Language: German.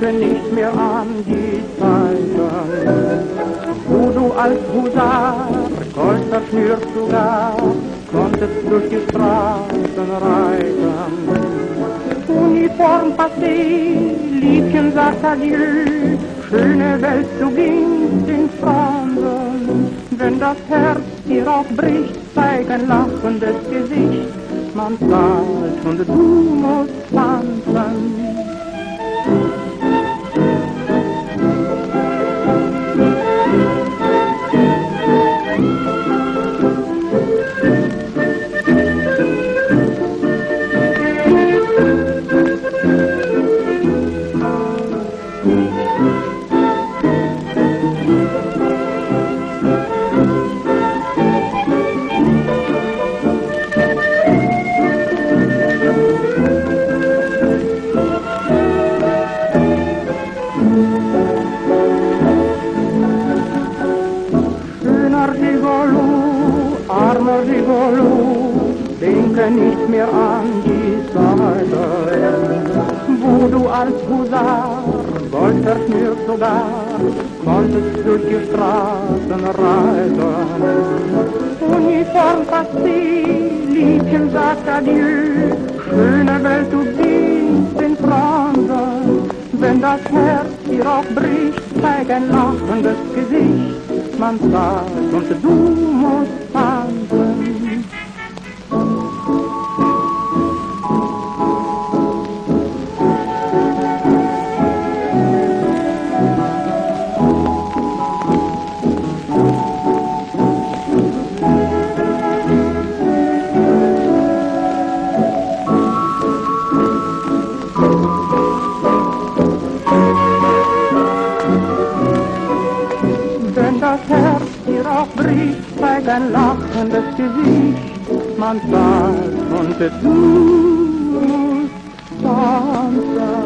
denke nicht mehr an die Zeiten, wo du als Husar, Gold verschnürt sogar, konntest durch die Straßen reiten. Uniform passé, Liebchen sagt adieu, schöne Welt, du gingst in Fransen. Wenn das Herz dir auch bricht, zeig ein lachendes Gesicht, man zahlt und du musst tanzen. Armer Gigolo, denke nicht mehr an die Zeiten, wo du als Husar, Gold verschnürt sogar, konntest durch die Straßen reiten. Uniform passé, Liebchen sagt adieu, schöne Welt, du gingst in Fransen. Wenn das Herz dir auch bricht, zeig ein lachendes Gesicht, man zahlt und du musst tanzen. Wenn das Herz dir auch bricht, zeig ein lachendes Gesicht, man zahlt und du musst tanzen.